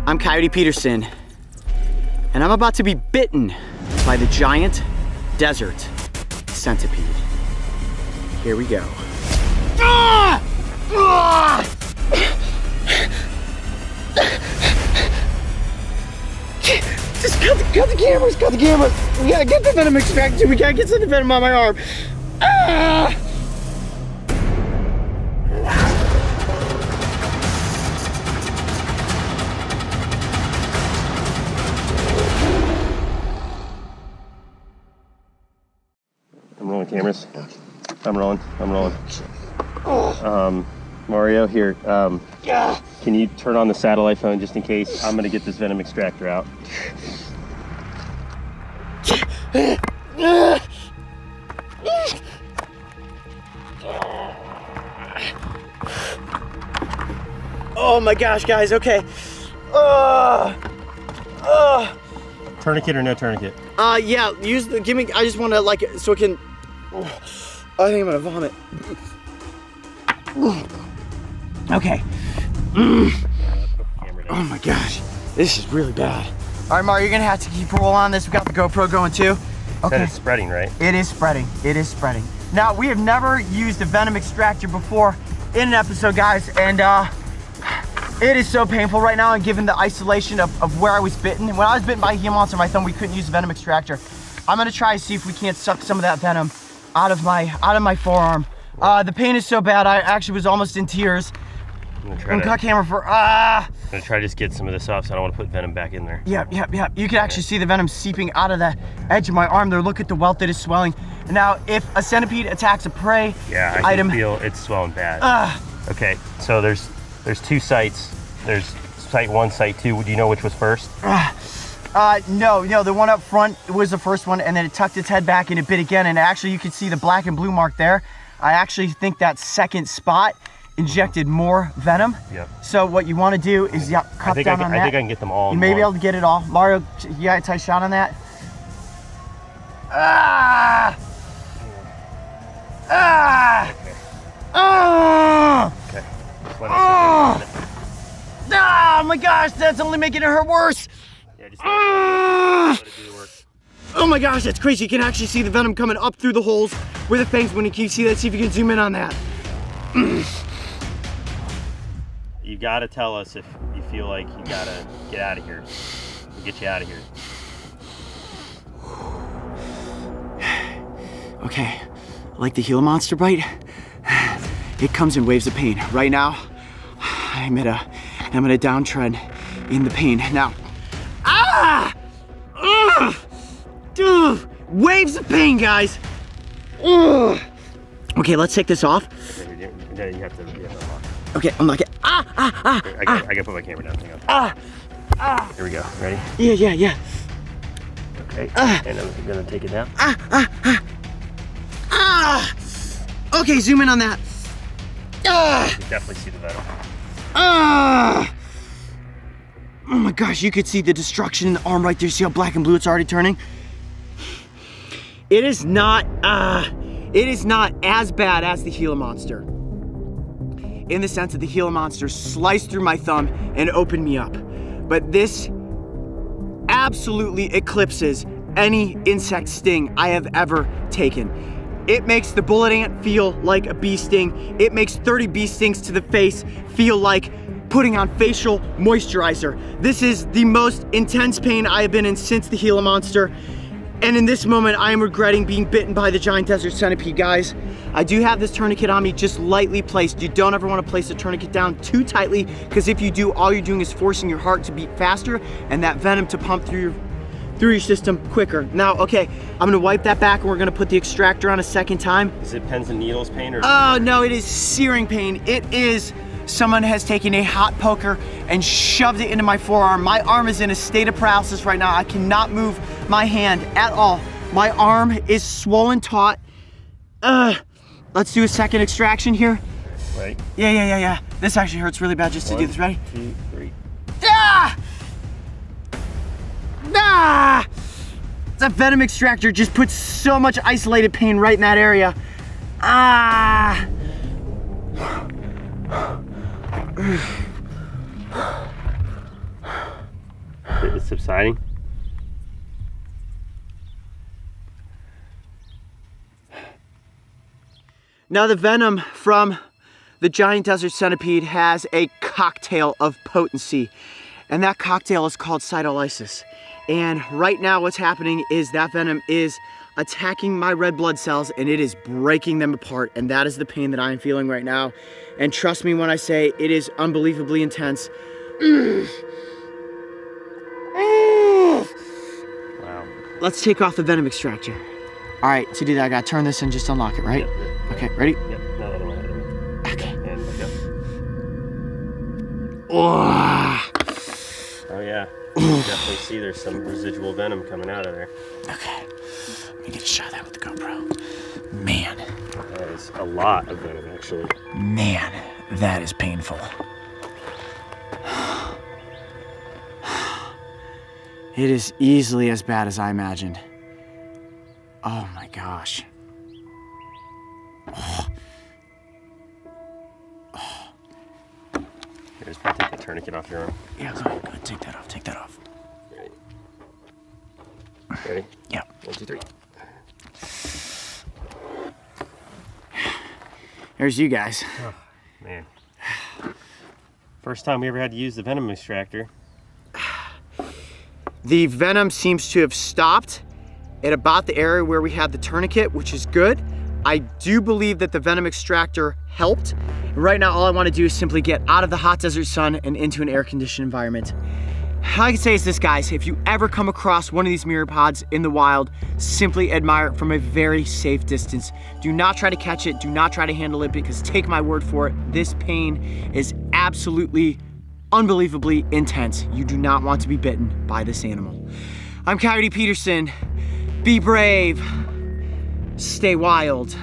I'm Coyote Peterson, and I'm about to be bitten by the giant desert centipede. Here we go. Just cut the cameras, cut the cameras. We gotta get the venom extracted. We gotta get some of the venom on my arm. Ah! I'm rolling cameras. I'm rolling. Mario, here, can you turn on the satellite phone just in case? I'm gonna get this venom extractor out. Oh my gosh, guys, okay. Tourniquet or no tourniquet? Yeah, use the, give me, I just wanna like, so it can, I think I'm gonna vomit. Okay. Oh my gosh, this is really bad. All right, Mario, you're gonna have to keep roll on this. We got the GoPro going too. Okay. It's spreading, right? It is spreading. It is spreading. Now, we have never used a venom extractor before in an episode, guys, and it is so painful right now, and given the isolation of where I was bitten. When I was bitten by a Gila monster, my thumb, we couldn't use a venom extractor. I'm gonna try to see if we can't suck some of that venom out of my forearm. The pain is so bad, I actually was almost in tears. I'm gonna cut camera for, I'm gonna try to just get some of this off, so I don't want to put venom back in there. Yep. You can actually see the venom seeping out of the edge of my arm there. Look at the welt that is swelling. Now, if a centipede attacks a prey I can feel it's swelling bad. Okay, so there's two sites. There's site 1, site 2. Do you know which was first? No, the one up front was the first one, and then it tucked its head back and it bit again, and actually you can see the black and blue mark there. I actually think that second spot injected more venom. Yep. So what you want to do is cup down on that. I think I can get them all. You may be able to get it all. Mario, you got a tight shot on that? Okay. Oh my gosh, that's only making it hurt worse. Yeah, just let it do the work. Oh my gosh, that's crazy. You can actually see the venom coming up through the holes where the fangs went. Can you see that? See if you can zoom in on that. You gotta tell us if you feel like you gotta get out of here. We'll get you out of here. Okay, like the Gila monster bite, it comes in waves of pain. Right now, I'm at a downtrend in the pain. Now, dude, waves of pain, guys. Okay, let's take this off. Okay, you have to unlock. Okay, unlock it. I gotta put my camera down. Hang on. Here we go. Ready? Yeah. Okay. And I'm gonna take it down. Okay, zoom in on that. You can definitely see the venom. Oh my gosh, you could see the destruction in the arm right there. See how black and blue it's already turning? It is not as bad as the Gila monster, in the sense that the Gila monster sliced through my thumb and opened me up. But this absolutely eclipses any insect sting I have ever taken. It makes the bullet ant feel like a bee sting. It makes 30 bee stings to the face feel like putting on facial moisturizer. This is the most intense pain I have been in since the Gila monster. And in this moment, I am regretting being bitten by the giant desert centipede, guys. I do have this tourniquet on me, just lightly placed. You don't ever want to place the tourniquet down too tightly, because if you do, all you're doing is forcing your heart to beat faster and that venom to pump through your system quicker. Now, okay, I'm gonna wipe that back and we're gonna put the extractor on a second time. Is it pins and needles pain or? Oh no, it is searing pain. It is someone has taken a hot poker and shoved it into my forearm. My arm is in a state of paralysis right now. I cannot move my hand at all. My arm is swollen taut. Let's do a second extraction here. Right. Yeah. This actually hurts really bad just to do this. Ready? 2, 3. That venom extractor just puts so much isolated pain right in that area. subsiding. Now the venom from the giant desert centipede has a cocktail of potency, and that cocktail is called cytolysis. And right now what's happening is that venom is attacking my red blood cells and it is breaking them apart, and that is the pain that I am feeling right now. And trust me when I say it is unbelievably intense. Wow. Let's take off the venom extractor. All right, to do that I gotta turn this and just unlock it, right? Yep. Okay, ready? Yep. No, other one. Okay. And let go. Oh, Oh yeah. You can definitely see there's some residual venom coming out of there. okay. Let me get a shot of that with the GoPro. Man, That is a lot of venom, actually. man, that is painful. It is easily as bad as I imagined. Oh my gosh. Here's probably take the tourniquet off your arm. Yeah, go ahead, take that off, take that off. Ready? Ready? Yeah. 1, 2, 3. There's you guys. Oh, man. First time we ever had to use the venom extractor. The venom seems to have stopped at about the area where we had the tourniquet, which is good. I do believe that the venom extractor helped. And right now, all I want to do is simply get out of the hot desert sun and into an air-conditioned environment. All I can say is this, guys, if you ever come across one of these myriapods in the wild, simply admire it from a very safe distance. Do not try to catch it, do not try to handle it, because take my word for it, this pain is absolutely unbelievably intense. You do not want to be bitten by this animal. I'm Coyote Peterson. Be brave. Stay wild.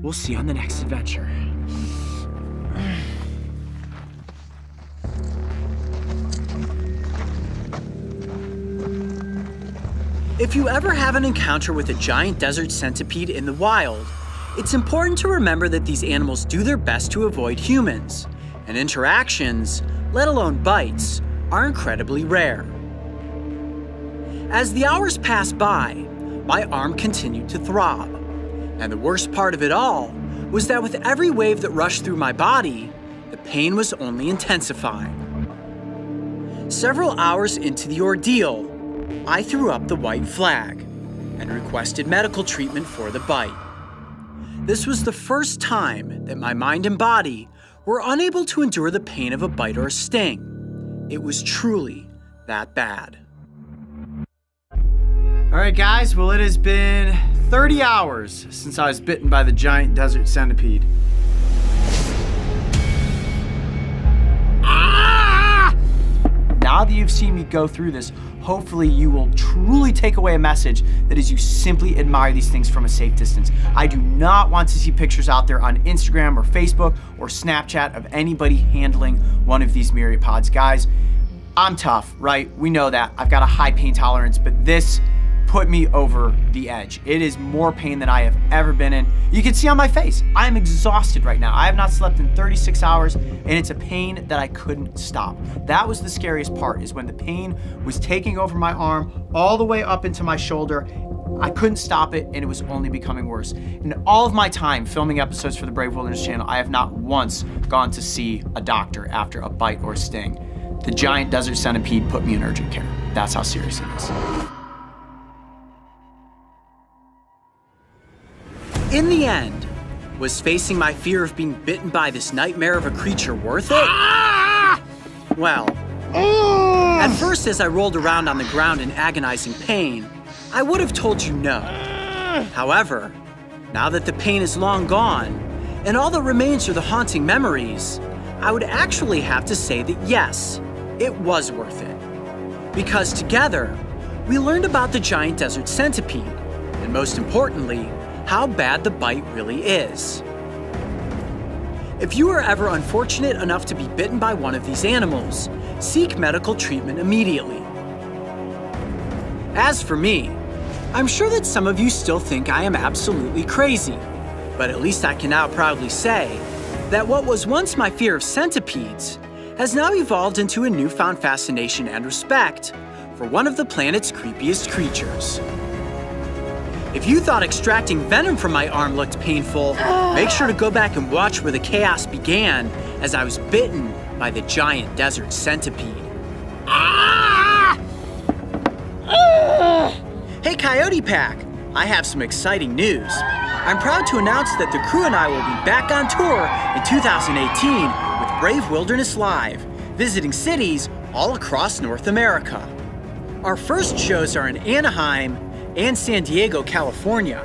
We'll see you on the next adventure. If you ever have an encounter with a giant desert centipede in the wild, it's important to remember that these animals do their best to avoid humans, and interactions, let alone bites, are incredibly rare. As the hours passed by, my arm continued to throb, and the worst part of it all was that with every wave that rushed through my body, the pain was only intensifying. Several hours into the ordeal, I threw up the white flag and requested medical treatment for the bite. This was the first time that my mind and body were unable to endure the pain of a bite or a sting. It was truly that bad. All right, guys, well, it has been 30 hours since I was bitten by the giant desert centipede. Now that you've seen me go through this, hopefully you will truly take away a message that is you simply admire these things from a safe distance. I do not want to see pictures out there on Instagram or Facebook or Snapchat of anybody handling one of these myriapods. Guys, I'm tough, right? We know that. I've got a high pain tolerance, but this put me over the edge. It is more pain than I have ever been in. You can see on my face, I am exhausted right now. I have not slept in 36 hours, and it's a pain that I couldn't stop. That was the scariest part, is when the pain was taking over my arm all the way up into my shoulder. I couldn't stop it, and it was only becoming worse. In all of my time filming episodes for the Brave Wilderness channel, I have not once gone to see a doctor after a bite or a sting. The giant desert centipede put me in urgent care. That's how serious it is. In the end, was facing my fear of being bitten by this nightmare of a creature worth it? Well, at first as I rolled around on the ground in agonizing pain, I would have told you no. However, now that the pain is long gone, and all that remains are the haunting memories, I would actually have to say that yes, it was worth it. Because together, we learned about the giant desert centipede, and most importantly, how bad the bite really is. If you are ever unfortunate enough to be bitten by one of these animals, seek medical treatment immediately. As for me, I'm sure that some of you still think I am absolutely crazy, but at least I can now proudly say that what was once my fear of centipedes has now evolved into a newfound fascination and respect for one of the planet's creepiest creatures. If you thought extracting venom from my arm looked painful, make sure to go back and watch where the chaos began as I was bitten by the giant desert centipede. Hey Coyote Pack, I have some exciting news. I'm proud to announce that the crew and I will be back on tour in 2018 with Brave Wilderness Live, visiting cities all across North America. Our first shows are in Anaheim and San Diego, California.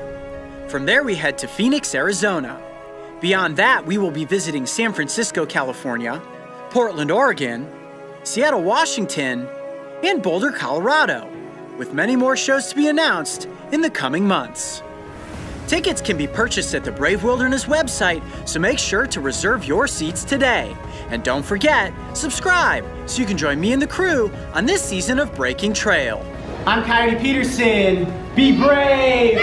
From there we head to Phoenix, Arizona. Beyond that, we will be visiting San Francisco, California, Portland, Oregon, Seattle, Washington, and Boulder, Colorado, with many more shows to be announced in the coming months. Tickets can be purchased at the Brave Wilderness website, so make sure to reserve your seats today. And don't forget, subscribe so you can join me and the crew on this season of Breaking Trail. I'm Coyote Peterson. Be brave!